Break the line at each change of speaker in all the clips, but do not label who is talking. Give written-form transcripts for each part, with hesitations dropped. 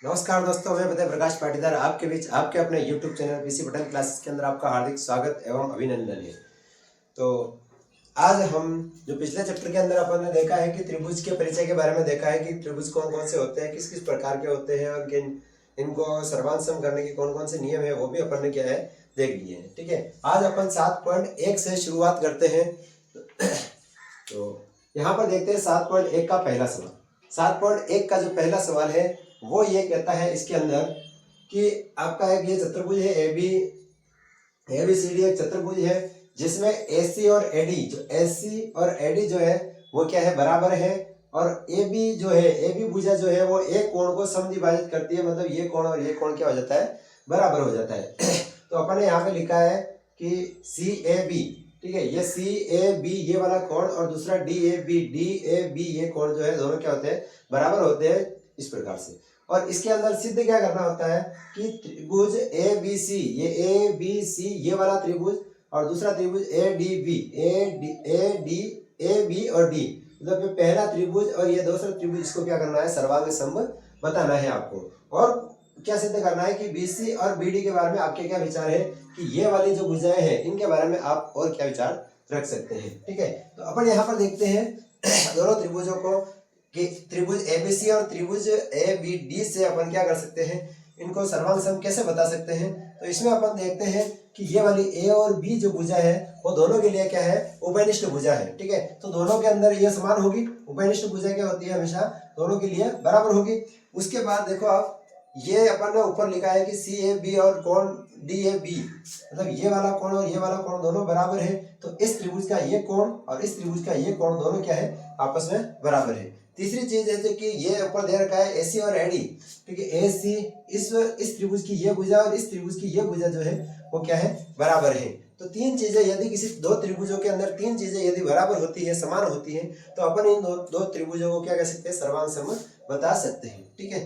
नमस्कार दोस्तों, मैं विजय प्रकाश पाटीदार आपके बीच आपके अपने YouTube channel PC Patel classes के अंदर आपका हार्दिक स्वागत एवं अभिनंदन है। तो आज हम जो पिछले चैप्टर के अंदर अपन ने देखा है कि त्रिभुज के परिचय के बारे में देखा है कि त्रिभुज कौन कौन से होते हैं, किस किस प्रकार के होते हैं और इनको सर्वांग करने के कौन कौन से नियम है वो भी अपन ने क्या है देख लिए हैं। ठीक है, आज अपन 7.1 से शुरुआत करते हैं। तो यहाँ पर देखते हैं 7.1 का पहला सवाल। 7.1 का जो पहला सवाल है वो ये कहता है इसके अंदर कि आपका एक ये चतुर्भुज है ABCD एक चतुर्भुज है जिसमें AC और AD जो है वो क्या है बराबर है, और AB भुजा जो है वो एक कोण को समद्विभाजित करती है, मतलब ये कोण और ये कोण क्या हो जाता है बराबर हो जाता है। तो अपन ने यहाँ पे लिखा है कि CAB, ठीक है, ये CAB ये वाला कोण और दूसरा DAB ये कोण जो है दोनों क्या होते हैं बराबर होते हैं इस प्रकार से। और इसके अंदर सिद्ध क्या करना होता है कि त्रिभुज ABC ये वाला त्रिभुज और दूसरा त्रिभुज ADB और D, मतलब पहला त्रिभुज और ये दूसरा त्रिभुज, इसको क्या करना है सर्वांग समबाहु बताना है आपको। और क्या सिद्ध करना है कि BC और BD के बारे में आपके क्या विचार है कि ये वाली जो भुजाएं हैं इनके बारे में आप और क्या विचार रख सकते हैं। ठीक है, तो अपन यहाँ पर देखते हैं दोनों त्रिभुजों को कि त्रिभुज ABC और त्रिभुज ABD से अपन क्या कर सकते हैं, इनको सर्वांग सम कैसे बता सकते हैं। तो इसमें अपन देखते हैं कि ये वाली A और B जो भुजा है वो दोनों के लिए क्या है उभयनिष्ठ भुजा है। ठीक है, तो दोनों के अंदर ये समान होगी, उभयनिष्ठ भुजा क्या होती है हमेशा दोनों के लिए बराबर होगी। उसके बाद देखो आप, ये अपन ने ऊपर लिखा है कि CAB और कोण DAB, मतलब ये वाला कोण और ये वाला कोण दोनों बराबर है। तो इस त्रिभुज का ये कोण और इस त्रिभुज का ये कोण दोनों क्या है आपस में बराबर है। तीसरी चीज जैसे कि ये ऊपर दे रखा है AC और AD, ठीक है, AC इस त्रिभुज की ये भुजा और इस त्रिभुज की ये भुजा जो है वो क्या है बराबर है। तो तीन चीजें यदि किसी दो त्रिभुजों के अंदर तीन चीजें यदि बराबर होती है समान होती है तो अपन इन दो त्रिभुजों को क्या कह सकते हैं सर्वांग सम बता सकते हैं। ठीक है,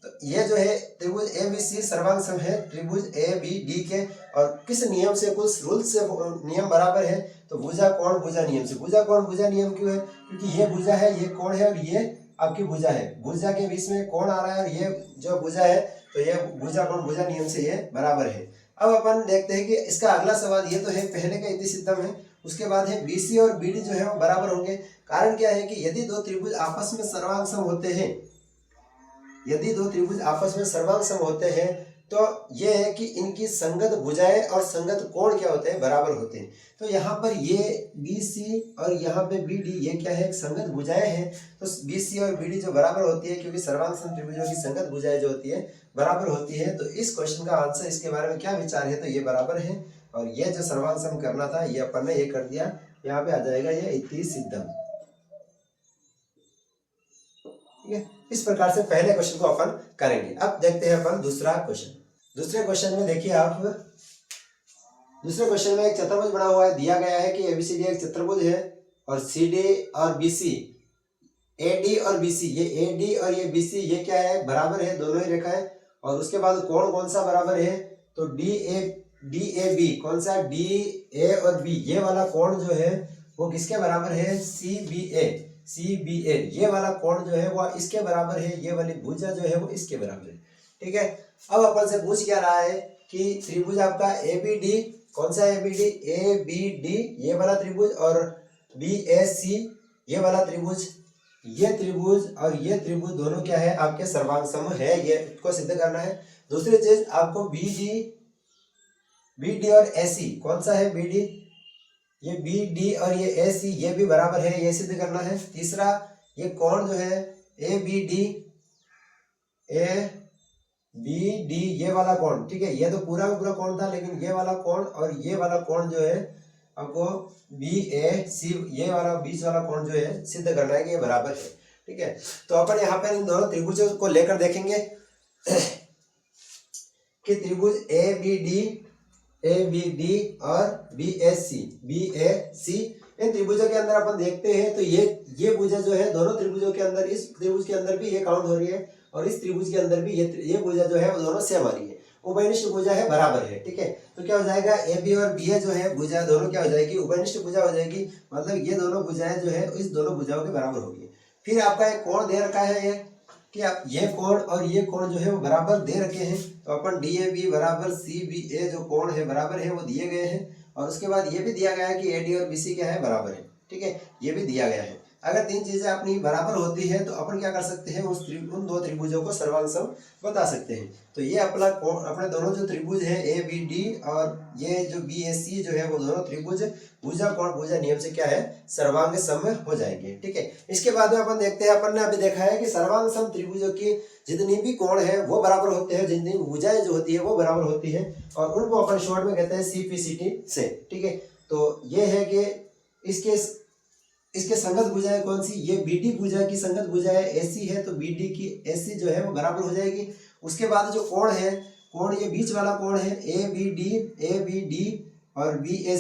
तो ये जो है त्रिभुज ABC सर्वांग सम है त्रिभुज ABD के, और किस नियम से कुछ रूल से नियम बराबर है तो भुजा कोण भुजा नियम से। भुजा कोण भुजा नियम क्यों है, क्योंकि ये भुजा है ये कोण है और ये आपकी भुजा है, भुजा के बीच में कोण आ रहा है और ये जो भुजा है तो ये भुजा कोण भुजा नियम से ये बराबर है। अब अपन देखते हैं कि इसका अगला सवाल, ये तो है पहले का इति सिद्धम है, उसके बाद है BC और BD जो है वो बराबर होंगे। कारण क्या है कि यदि दो त्रिभुज आपस में सर्वांग सम होते हैं, यदि दो त्रिभुज आपस में सर्वांग सम होते हैं तो ये है कि इनकी संगत भुजाएं और संगत कोण क्या होते हैं बराबर होते हैं। तो यहाँ पर ये BC और यहाँ पे BD ये क्या है संगत भुजाएं हैं, तो BC और BD जो बराबर होती है क्योंकि सर्वांग सम त्रिभुजों की संगत भुजाएं जो होती है बराबर होती है। तो इस क्वेश्चन का आंसर इसके बारे में क्या विचार है, तो ये बराबर है और ये जो सर्वांग सम करना था ये अपन ने ये कर दिया, यहाँ पे आ जाएगा ये इति सिद्धम। ठीक है, इस प्रकार से पहले क्वेश्चन को अपन करेंगे। अब देखते हैं अपन दूसरा क्वेश्चन। दूसरे क्वेश्चन में देखिए आप, दूसरे क्वेश्चन में एक चतुर्भुज बना हुआ है, दिया गया है कि ABCD एक चतुर्भुज है और CD और BC AD और BC, ये AD और ये BC ये क्या है बराबर है, दोनों ही रेखा है। और उसके बाद कोण कौन सा बराबर है तो DAB, कौन सा DA और B ये वाला कोण जो है वो किसके बराबर है CBA, ये वाला कोण जो है वो इसके बराबर है, ये वाली भुजा जो है वो इसके बराबर है। ठीक है, अब अपन से पूछ क्या रहा है कि त्रिभुज आपका ABD, कौन सा ABD ये वाला त्रिभुज और BAC ये वाला त्रिभुज, ये त्रिभुज और ये त्रिभुज दोनों क्या है आपके सर्वांग सम है, ये को सिद्ध करना है। दूसरी चीज आपको BD और AC, कौन सा है BD, ये BD और ये AC ये भी बराबर है, ये सिद्ध करना है। तीसरा ये कोण जो है ABD ये वाला कोण, ठीक है, ये तो पूरा का पूरा कोण था लेकिन ये वाला कोण और ये वाला कोण जो है आपको BAC ये वाला बीच वाला कोण जो है सिद्ध करना है कि ये बराबर है। ठीक है, तो अपन यहाँ पर इन दोनों त्रिभुजों को लेकर देखेंगे कि त्रिभुज ABD और BAC इन त्रिभुजों के अंदर अपन देखते हैं तो ये भुजा जो है दोनों त्रिभुजों के अंदर, इस त्रिभुज के अंदर भी ये काउंट हो रही है और इस त्रिभुज के अंदर भी ये भुजा जो है वो दोनों सेम आ रही है, उभयनिष्ठ भुजा है बराबर है। ठीक है, तो क्या हो जाएगा AB और BA जो है भुजा दोनों क्या हो जाएगी उभयनिष्ठ भुजा हो जाएगी, मतलब ये दोनों भुजाएं जो है इस दोनों भुजाओं के बराबर होगी। फिर आपका एक कोण दे रखा है, कि आप ये कोण और ये कोण जो है वो बराबर दे रखे हैं, तो अपन DAB बराबर CBA जो कोण है बराबर है वो दिए गए हैं, और उसके बाद ये भी दिया गया है कि AD और BC क्या है बराबर है, ठीक है, ये भी दिया गया है। अगर तीन चीजें अपनी बराबर होती है तो अपन क्या कर सकते हैं, उन दो त्रिभुजों को सर्वांग सम बता सकते हैं। तो ये अपने दोनों जो त्रिभुज है ABD और ये जो BAC जो है वो दोनों त्रिभुज भुजा कोण भुजा नियम से क्या है सर्वांग सम हो जाएंगे, ठीक है। इसके बाद में अपन देखते हैं, अपन ने अभी देखा है कि सर्वांग सम त्रिभुजों की जितनी भी कोण है वो बराबर होते हैं, जितनी भुजाएं जो होती है वो बराबर होती है, और उनको अपन शॉर्ट में कहते हैं CPCT से, ठीक है। तो ये है कि इसके संगत भुजाएं कौन सी, ये BD भुजा की संगत भुजा है AC है, तो BD की AC जो है वो बराबर हो जाएगी। उसके बाद जो कोण है, कोण ये बीच वाला कोण है ABD और BA,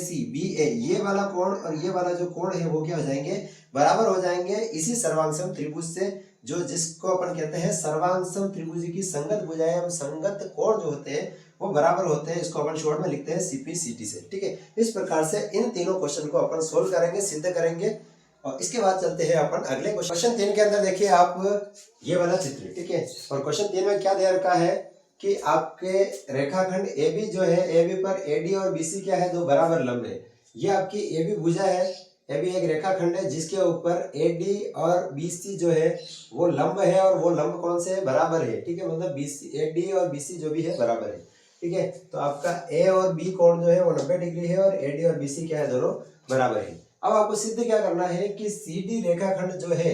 ये वाला कोण और ये वाला जो कोण है वो क्या हो जाएंगे बराबर हो जाएंगे इसी सर्वांगसम त्रिभुज से, जो जिसको अपन कहते हैं सर्वांगसम त्रिभुज की संगत भुजाएं, संगत कोण जो होते हैं वो बराबर होते हैं, इसको अपन शॉर्ट में लिखते हैं CPCT से, ठीक है। इस प्रकार से इन तीनों क्वेश्चन को अपन सोल्व करेंगे, सिद्ध करेंगे, और इसके बाद चलते हैं अपन अगले क्वेश्चन 3 के अंदर। देखिए आप ये वाला चित्र, ठीक है, और क्वेश्चन 3 में क्या दे रखा है कि आपके रेखाखंड AB जो है, AB पर AD और BC क्या है, दो बराबर लंब है। ये आपकी AB भुजा है, AB एक रेखाखंड है जिसके ऊपर AD और BC जो है वो लंब है, और वो लंब कौन से है बराबर है, ठीक है, मतलब AD और BC जो भी है बराबर है, ठीक है। तो आपका A और B कोण जो है वो 90 डिग्री है, और AD और BC क्या है दोनों बराबर है। अब आपको सिद्ध क्या करना है कि CD रेखाखंड जो है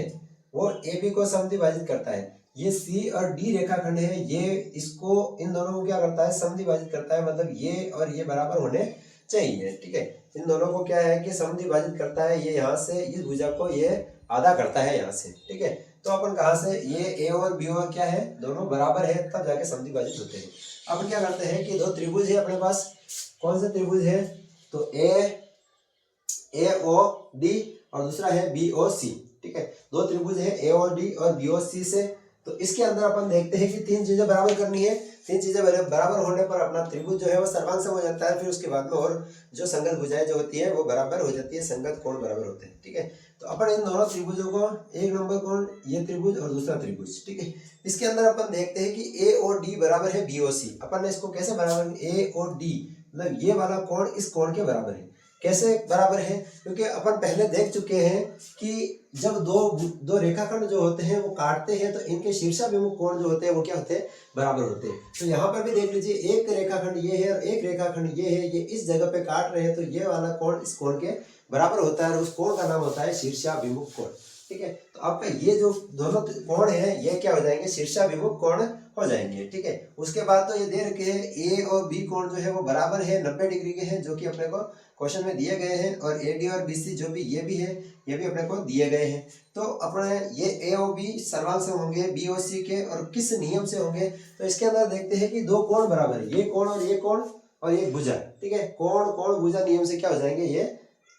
वो AB को समद्विभाजित करता है। ये C और D रेखाखंड है, ये इसको इन दोनों को क्या करता है समद्विभाजित करता है, मतलब ये और ये बराबर होने चाहिए, ठीक है। इन दोनों को क्या है कि समद्विभाजित करता है, ये यहाँ से इस भुजा को ये आधा करता है यहाँ से, ठीक है। तो अपन कहाँ से, ये A और B और क्या है दोनों बराबर है, तब जाके समद्विभाजित होते हैं। अपन क्या करते हैं कि दो त्रिभुज है अपने पास, कौन सा त्रिभुज है, तो AOD और दूसरा है BOC, ठीक है। दो त्रिभुज है AOD और BOC से, तो इसके अंदर अपन देखते हैं कि तीन चीजें बराबर करनी है, तीन चीजें बराबर होने पर अपना त्रिभुज जो है वो सर्वांग हो जाता है। फिर उसके बाद में और जो संगत भुजाएं जो होती है वो बराबर हो जाती है, संगत कोण बराबर होते हैं, ठीक है। तो अपन इन दोनों त्रिभुजों को, एक नंबर कोण ये त्रिभुज और दूसरा त्रिभुज, ठीक है, इसके अंदर अपन देखते हैं कि AOD बराबर है BOC। अपन ने इसको कैसे बराबर, AOD मतलब ये वाला कोण इस कोण के बराबर है। कैसे बराबर है, क्योंकि अपन पहले देख चुके हैं कि जब दो रेखाखंड जो होते हैं वो काटते हैं तो इनके शीर्षाभिमुख कोण जो होते हैं वो क्या होते हैं बराबर होते हैं। तो यहाँ पर भी देख लीजिए, एक रेखाखंड ये है और एक रेखाखंड ये है, ये इस जगह पे काट रहे हैं, तो ये वाला कोण इस कोण के बराबर होता है, और उस कोण का नाम होता है शीर्षाभिमुख कोण, ठीक है। तो आपका ये जो दोनों कोण है ये क्या हो जाएंगे शीर्षाभिमुख कोण हो जाएंगे, ठीक है। उसके बाद तो ये दे रखे हैं A और B कोण जो है वो बराबर है, 90 डिग्री के हैं, जो कि अपने को क्वेश्चन में दिए गए हैं, और AD और BC जो भी ये भी है ये भी अपने को दिए गए हैं। तो अपने ये A और B सर्वांग से होंगे BOC के, और किस नियम से होंगे, तो इसके अंदर देखते हैं कि दो कोण बराबर है, ये कोण और ये कोण और ये भुजा, ठीक है, कोण कोण भुजा नियम से क्या हो जाएंगे, ये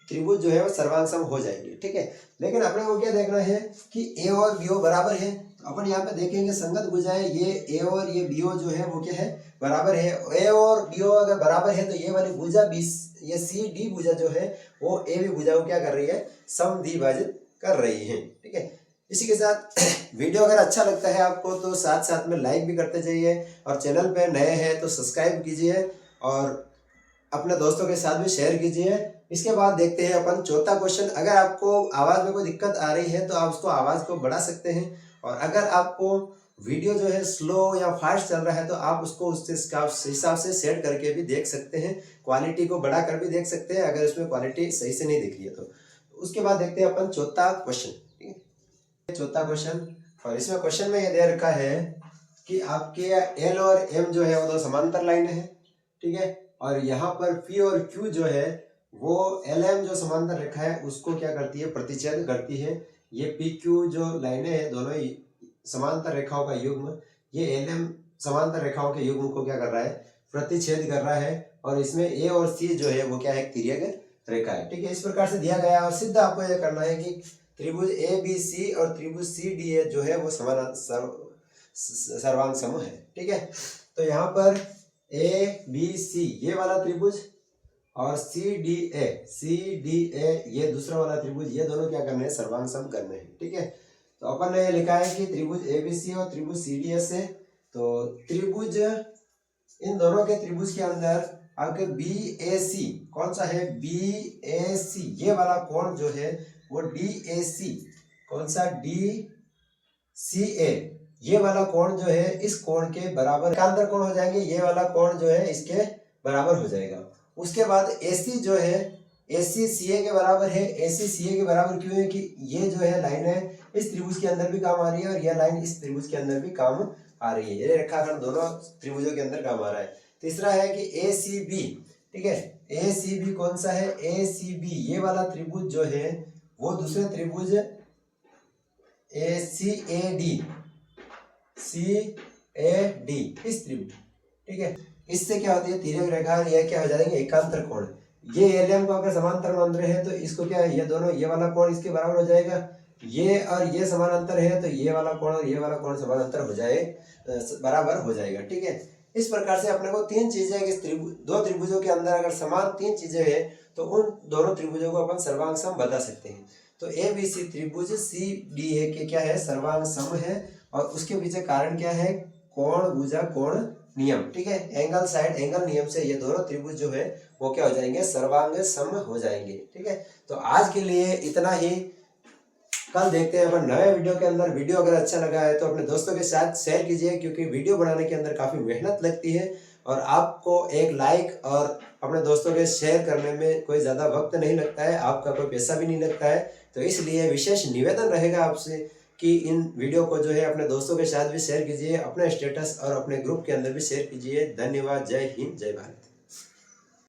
त्रिभुज जो है वो सर्वांग सम हो जाएंगे, ठीक है। लेकिन अपने को क्या देखना है कि A और BO बराबर है, तो अपन यहाँ पे देखेंगे संगत भुजाएं, ये A और ये BO जो है वो क्या है बराबर है। A और BO अगर बराबर है तो ये वाली भुजा ये CD भुजा जो है वो AB भुजा को क्या कर रही है समद्विभाजित कर रही है, ठीक है। इसी के साथ वीडियो अगर अच्छा लगता है आपको तो साथ साथ में लाइक भी करते जाइए, और चैनल पे नए हैं तो सब्सक्राइब कीजिए, और अपने दोस्तों के साथ भी शेयर कीजिए। इसके बाद देखते हैं अपन चौथा क्वेश्चन। अगर आपको आवाज में कोई दिक्कत आ रही है तो आप उसको आवाज को बढ़ा सकते हैं, और अगर आपको वीडियो जो है स्लो या फास्ट चल रहा है तो आप उसको उस हिसाब से सेट करके भी देख सकते हैं, क्वालिटी को बढ़ा कर भी देख सकते हैं अगर उसमें क्वालिटी सही से नहीं दिख रही है तो। उसके बाद देखते हैं अपन चौथा क्वेश्चन, ठीक है। चौथा क्वेश्चन, और इसमें क्वेश्चन में ये दे रखा है कि आपके L और M जो है वो दो समांतर लाइन है, ठीक है, और यहाँ पर P और Q जो है वो LM जो समांतर रेखा है उसको क्या करती है प्रतिच्छेद करती है। ये PQ जो लाइनें हैं दोनों ही समांतर रेखाओं का युग्म, ये LM समांतर रेखाओं के युग्म को क्या कर रहा है प्रतिच्छेद कर रहा है, और इसमें A और C जो है वो क्या है तिर्यक रेखा है, ठीक है। इस प्रकार से दिया गया है, और सिद्ध आपको यह करना है कि त्रिभुज ABC और त्रिभुज CDA जो है वो सर्वांग सम है, ठीक है। तो यहाँ पर ABC ये वाला त्रिभुज और CDA ये दूसरा वाला त्रिभुज, ये दोनों क्या करने हैं सर्वांग सम करने हैं, ठीक है। तो तो अपन ने लिखा है कि त्रिभुज एबीसी और त्रिभुज सीडीएस है। तो त्रिभुज, इन दोनों के त्रिभुज के अंदर आपके बीएसी कौन सा है, बीएसी, ये वाला कोण जो है वो डीएसी, कौन सा, डीसीए, ये वाला कोण जो है इस कोण के बराबर एकांतर कोण हो जाएंगे, ये वाला कोण जो है इसके बराबर हो जाएगा। उसके बाद एसी जो है, एसी सीए के बराबर है। एसी सीए के बराबर क्यों है कि ये जो है लाइन है इस त्रिभुज के अंदर भी काम आ रही है और यह लाइन इस त्रिभुज के अंदर भी काम आ रही है, ये रेखाखंड दोनों त्रिभुजों के अंदर काम आ रहा है। तीसरा है कि ए सी बी, ठीक है, ए सी बी कौन सा है, ए सी बी, ये वाला त्रिभुज जो है वो दूसरे त्रिभुज ए सी A D, C A D, इस त्रिभुज, ठीक है, इससे क्या होती है तिर्यक रेखा, ये क्या हो जाएंगे एकांतर कोण। ये एलियम को अगर समांतर मान रहे हैं तो इसको क्या है, ये दोनों, ये वाला कोण इसके बराबर हो जाएगा, ये और ये समानांतर है तो ये वाला कोण और ये वाला कोण समानांतर हो जाए, बराबर हो जाएगा, ठीक है। इस प्रकार से अपने को तीन चीजें, दो त्रिभुजों के अंदर अगर समान तीन चीजें हैं तो उन दोनों त्रिभुजों को अपन सर्वांग सम बता सकते हैं। तो ए बी सी त्रिभुज सी डी है कि क्या है, सर्वांग सम है, और उसके पीछे कारण क्या है, कोण भुजा कोण नियम, ठीक है, एंगल साइड एंगल नियम से ये दोनों त्रिभुज जो है वो क्या हो जाएंगे, सर्वांग सम हो जाएंगे, ठीक है। तो आज के लिए इतना ही, कल देखते हैं अपन नए वीडियो के अंदर। वीडियो अगर अच्छा लगा है तो अपने दोस्तों के साथ शेयर कीजिए, क्योंकि वीडियो बनाने के अंदर काफी मेहनत लगती है और आपको एक लाइक और अपने दोस्तों के शेयर करने में कोई ज्यादा वक्त नहीं लगता है, आपका कोई पैसा भी नहीं लगता है। तो इसलिए विशेष निवेदन रहेगा आपसे कि इन वीडियो को जो है अपने दोस्तों के साथ भी शेयर कीजिए, अपने स्टेटस और अपने ग्रुप के अंदर भी शेयर कीजिए। धन्यवाद, जय हिंद, जय भारत।